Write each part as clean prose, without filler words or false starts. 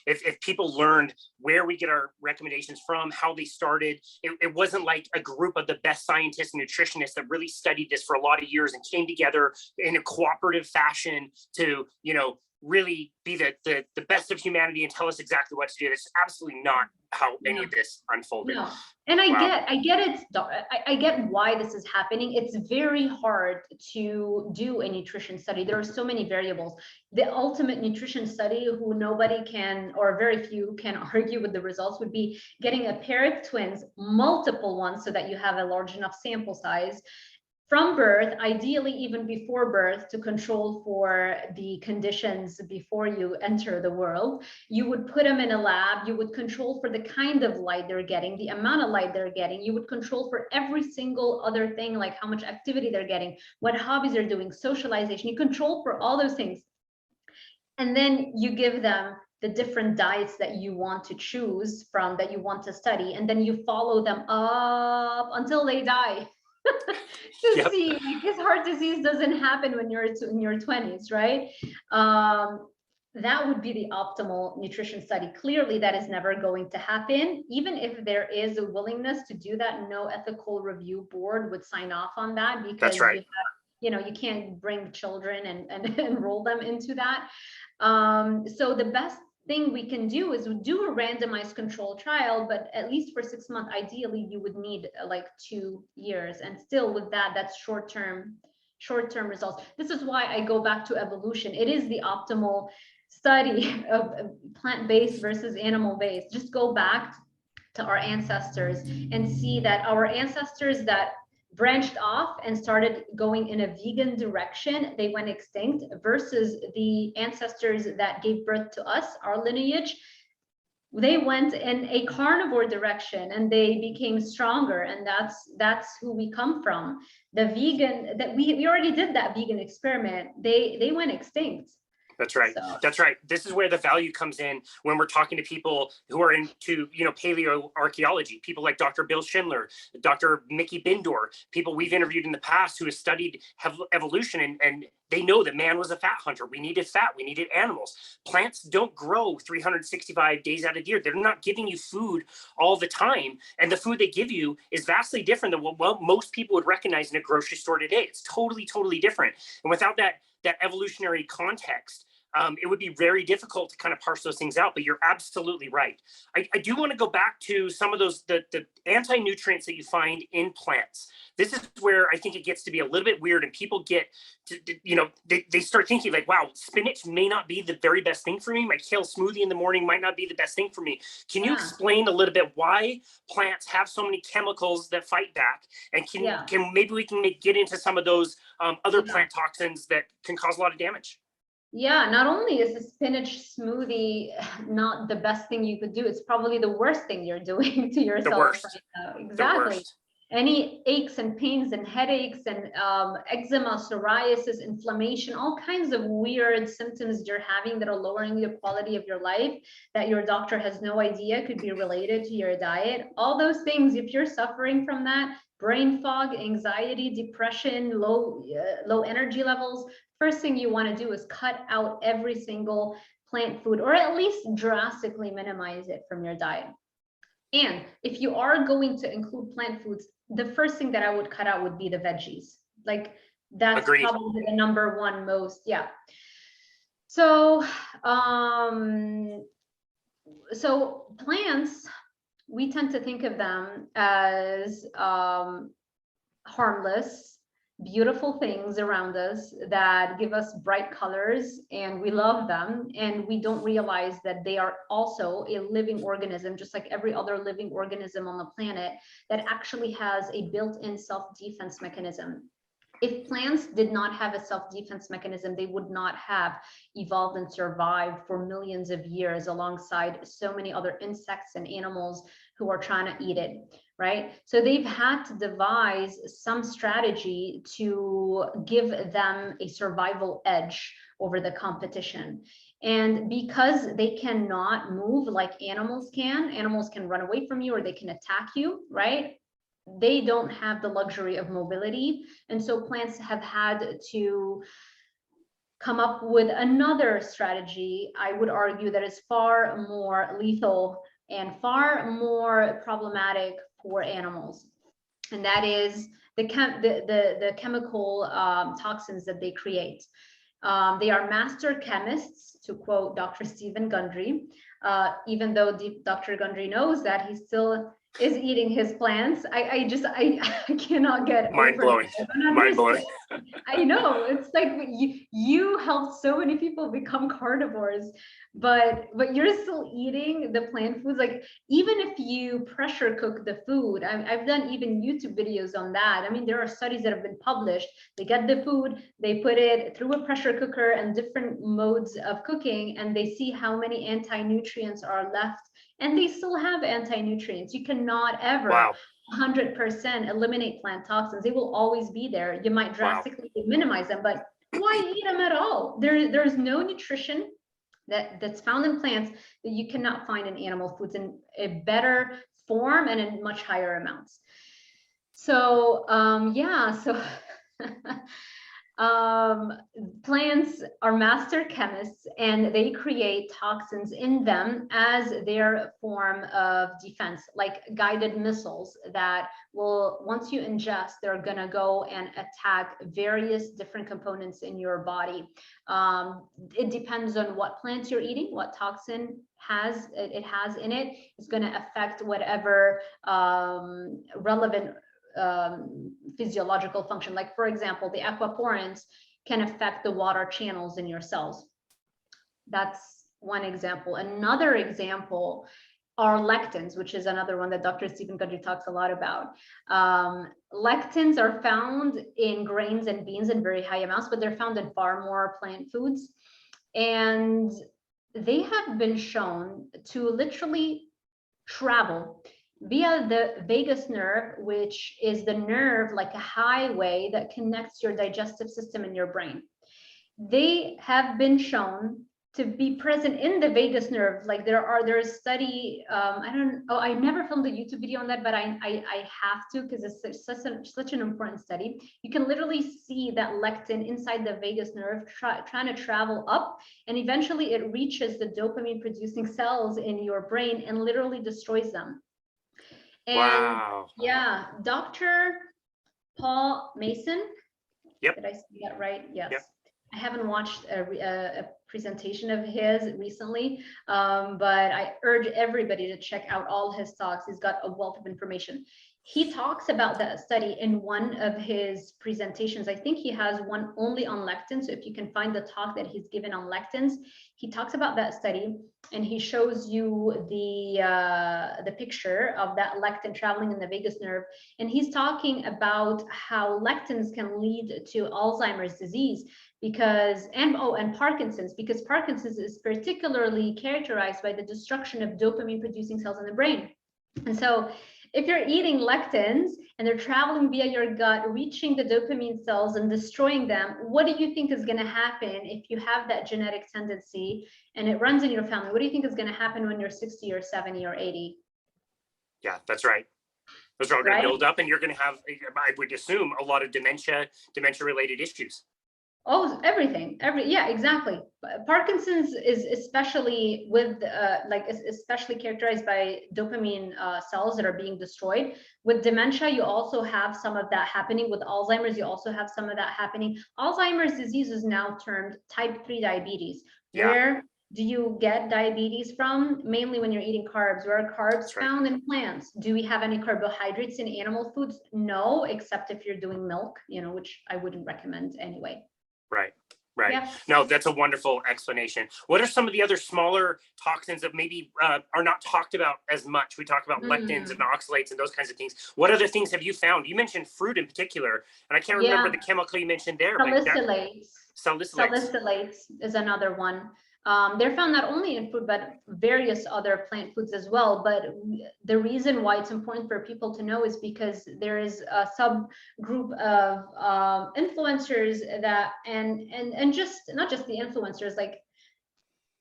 if people learned where we get our recommendations from, how they started, it wasn't like a group of the best scientists and nutritionists that really studied this for a lot of years and came together in a cooperative fashion to, really be the best of humanity and tell us exactly what to do. That's absolutely not how any of this unfolded. No. And I Wow. I get why this is happening. It's very hard to do a nutrition study. There are so many variables. The ultimate nutrition study, who nobody can, or very few can argue with the results, would be getting a pair of twins, multiple ones, so that you have a large enough sample size from birth, ideally even before birth, to control for the conditions before you enter the world. You would put them in a lab, you would control for the kind of light they're getting, the amount of light they're getting, you would control for every single other thing, like how much activity they're getting, what hobbies they're doing, socialization, you control for all those things. And then you give them the different diets that you want to choose from, that you want to study, and then you follow them up until they die. To see, because heart disease doesn't happen when you're in your 20s, right? That would be the optimal nutrition study. Clearly, that is never going to happen. Even if there is a willingness to do that, no ethical review board would sign off on that, because That's right. you can't bring children and enroll them into that. So the best thing we can do is do a randomized control trial, but at least for 6 months, ideally you would need like 2 years, and still with that, that's short-term results. This is why I go back to evolution. It is the optimal study of plant-based versus animal-based. Just go back to our ancestors and see that our ancestors that branched off and started going in a vegan direction, they went extinct, versus the ancestors that gave birth to us, our lineage, they went in a carnivore direction and they became stronger, and that's who we come from. The vegan, that we already did that vegan experiment, they went extinct. That's right. So. That's right. This is where the value comes in when we're talking to people who are into, paleoarchaeology, people like Dr. Bill Schindler, Dr. Mickey Bindor, people we've interviewed in the past who have studied evolution, and they know that man was a fat hunter. We needed fat. We needed animals. Plants don't grow 365 days out of the year. They're not giving you food all the time. And the food they give you is vastly different than what most people would recognize in a grocery store today. It's totally, totally different. And without that evolutionary context, it would be very difficult to kind of parse those things out. But you're absolutely right. I do want to go back to some of those, the anti-nutrients that you find in plants. This is where I think it gets to be a little bit weird, and people get to, they start thinking like, wow, spinach may not be the very best thing for me. My kale smoothie in the morning might not be the best thing for me. Can you explain a little bit why plants have so many chemicals that fight back? And can maybe we can get into some of those other plant toxins that can cause a lot of damage? Yeah, not only is a spinach smoothie not the best thing you could do, it's probably the worst thing you're doing to yourself right now. Exactly. Any aches and pains and headaches and eczema, psoriasis, inflammation, all kinds of weird symptoms you're having that are lowering the quality of your life, that your doctor has no idea could be related to your diet. All those things, if you're suffering from that, brain fog, anxiety, depression, low energy levels, first thing you want to do is cut out every single plant food, or at least drastically minimize it from your diet. And if you are going to include plant foods, the first thing that I would cut out would be the veggies. Like that's probably the number one most, So, so plants, we tend to think of them as harmless, beautiful things around us that give us bright colors, and we love them, and we don't realize that they are also a living organism, just like every other living organism on the planet, that actually has a built-in self-defense mechanism. If plants did not have a self-defense mechanism, they would not have evolved and survived for millions of years alongside so many other insects and animals who are trying to eat it, right? So they've had to devise some strategy to give them a survival edge over the competition. And because they cannot move like animals can run away from you or they can attack you, right? They don't have the luxury of mobility. And so plants have had to come up with another strategy, I would argue, that is far more lethal and far more problematic for animals. And that is the chemical toxins that they create. They are master chemists, to quote Dr. Stephen Gundry, even though Dr. Gundry knows that he still is eating his plants. I cannot get mind blowing. Mind blowing. I know, it's like you helped so many people become carnivores, but you're still eating the plant foods. Like, even if you pressure cook the food, I've done even YouTube videos on that. I mean, there are studies that have been published. They get the food, they put it through a pressure cooker and different modes of cooking, and they see how many anti-nutrients are left, and they still have anti-nutrients. You cannot ever Wow. 100% eliminate plant toxins. They will always be there. You might drastically minimize them, but why eat them at all? There's no nutrition that's found in plants that you cannot find in animal foods in a better form and in much higher amounts. So yeah, so plants are master chemists, and they create toxins in them as their form of defense, like guided missiles that will, once you ingest, they're gonna go and attack various different components in your body. It depends on what plants you're eating, what toxin it has in it. It's going to affect whatever relevant physiological function. Like, for example, the aquaporins can affect the water channels in your cells. That's one example. Another example are lectins, which is another one that Dr. Stephen Gundry talks a lot about. Lectins are found in grains and beans in very high amounts, but they're found in far more plant foods. And they have been shown to literally travel via the vagus nerve, which is the nerve, like a highway that connects your digestive system and your brain. They have been shown to be present in the vagus nerve. Like, there's study, I never filmed a YouTube video on that, but I have to, because it's such an important study. You can literally see that lectin inside the vagus nerve trying to travel up, and eventually it reaches the dopamine producing cells in your brain and literally destroys them. And wow. Yeah, Dr. Paul Mason. Yep. Did I say that right? Yes. Yep. I haven't watched a presentation of his recently, but I urge everybody to check out all his talks. He's got a wealth of information. He talks about that study in one of his presentations. I think he has one only on lectins. So if you can find the talk that he's given on lectins, he talks about that study, and he shows you the picture of that lectin traveling in the vagus nerve. And he's talking about how lectins can lead to Alzheimer's disease, because and Parkinson's, because Parkinson's is particularly characterized by the destruction of dopamine producing cells in the brain. And so if you're eating lectins and they're traveling via your gut, reaching the dopamine cells and destroying them, what do you think is going to happen if you have that genetic tendency and it runs in your family? What do you think is going to happen when you're 60 or 70 or 80? Yeah, that's right. Those are all going to build up, and you're going to have, I would assume, a lot of dementia related issues. Oh, everything. Yeah, exactly. Parkinson's is especially especially characterized by dopamine cells that are being destroyed. With dementia, you also have some of that happening. With Alzheimer's, you also have some of that happening. Alzheimer's disease is now termed type 3 diabetes. Yeah. Where do you get diabetes from? Mainly when you're eating carbs. Where are carbs found? In plants? Do we have any carbohydrates in animal foods? No, except if you're doing milk, which I wouldn't recommend anyway. Right. Yeah. No, that's a wonderful explanation. What are some of the other smaller toxins that maybe are not talked about as much? We talk about lectins and oxalates and those kinds of things. What other things have you found? You mentioned fruit in particular, and I can't remember the chemical you mentioned there. Salicylates. Salicylates is another one. They're found not only in food, but various other plant foods as well. But the reason why it's important for people to know is because there is a subgroup of influencers that, and just not just the influencers, like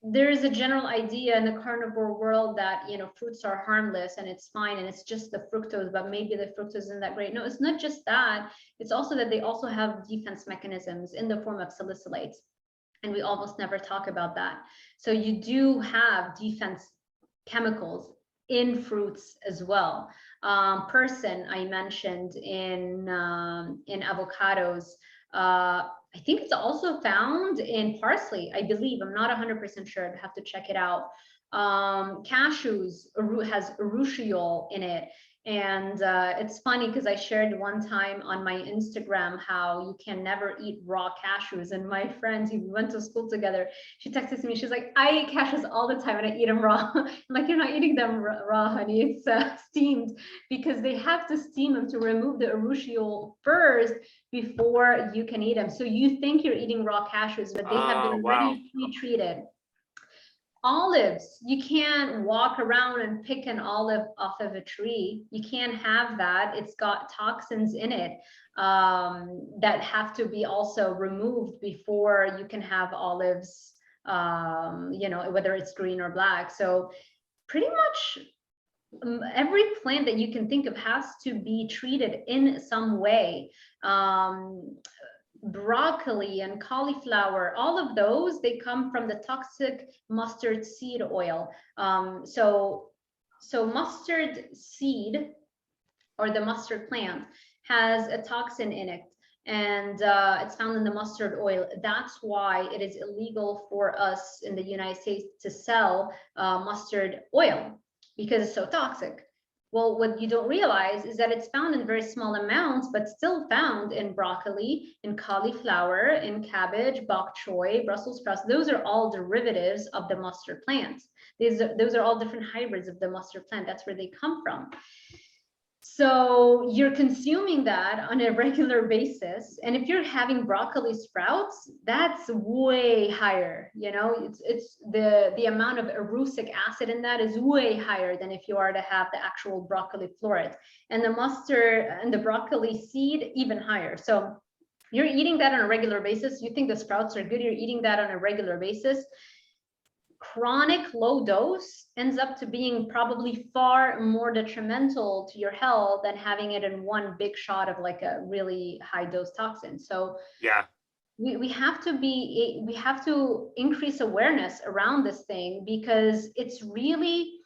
there is a general idea in the carnivore world that, fruits are harmless and it's fine and it's just the fructose, but maybe the fructose isn't that great. No, it's not just that. It's also that they also have defense mechanisms in the form of salicylates. And we almost never talk about that. So you do have defense chemicals in fruits as well. Persin, I mentioned in avocados. I think it's also found in parsley, I believe. I'm not 100% sure. I'd have to check it out. Cashews has urushiol in it. And it's funny because I shared one time on my Instagram how you can never eat raw cashews. And my friend who went to school together, she texted me, she's like, I eat cashews all the time and I eat them raw. I'm like, you're not eating them raw, honey. It's steamed, because they have to steam them to remove the urushiol first before you can eat them. So you think you're eating raw cashews, but they have been already pre-treated. Olives, you can't walk around and pick an olive off of a tree. You can't have that. It's got toxins in it that have to be also removed before you can have olives, you know, whether it's green or black. So pretty much every plant that you can think of has to be treated in some way. Broccoli and cauliflower, all of those, they come from the toxic mustard seed oil. So mustard seed, or the mustard plant, has a toxin in it, and it's found in the mustard oil. That's why it is illegal for us in the United States to sell mustard oil, because it's so toxic. Well, what you don't realize is that it's found in very small amounts, but still found in broccoli, in cauliflower, in cabbage, bok choy, Brussels sprouts. Those are all derivatives of the mustard plant. Those are all different hybrids of the mustard plant. That's where they come from. So you're consuming that on a regular basis. And if you're having broccoli sprouts, that's way higher. You know, it's the amount of erucic acid in that is way higher than if you are to have the actual broccoli floret. And the mustard and the broccoli seed, even higher. So you're eating that on a regular basis. You think the sprouts are good, you're eating that on a regular basis. Chronic low dose ends up to being probably far more detrimental to your health than having it in one big shot of like a really high dose toxin. So yeah, we have to increase awareness around this thing, because it's really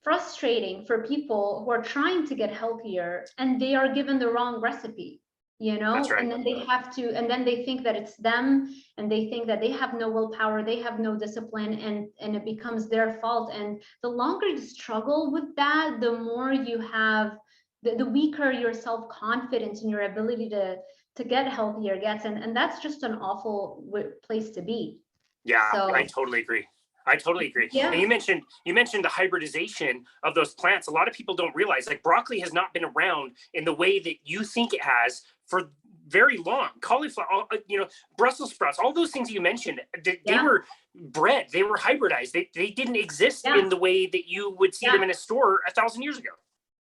frustrating for people who are trying to get healthier and they are given the wrong recipe. You know, that's right. and then they have to, and then they think that it's them, and they think that they have no willpower, they have no discipline, and it becomes their fault. And the longer you struggle with that, the more you have, the weaker your self-confidence and your ability to get healthier gets, and that's just an awful place to be. Yeah, So I totally agree. I totally agree. yeah. And you mentioned the hybridization of those plants. A lot of people don't realize, like, broccoli has not been around in the way that you think it has for very long. Cauliflower, you know, Brussels sprouts, all those things you mentioned, they were bred, they were hybridized. They didn't exist in the way that you would see them in a store 1,000 years ago.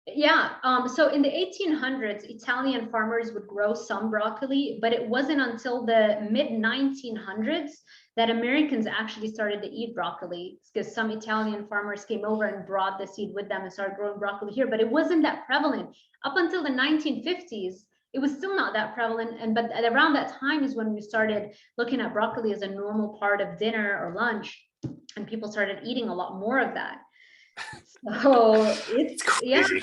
Yeah, so in the 1800s, Italian farmers would grow some broccoli, but it wasn't until the mid 1900s that Americans actually started to eat broccoli, because some Italian farmers came over and brought the seed with them and started growing broccoli here, but it wasn't that prevalent. Up until the 1950s, it was still not that prevalent, but around that time is when we started looking at broccoli as a normal part of dinner or lunch, and people started eating a lot more of that. So it's crazy.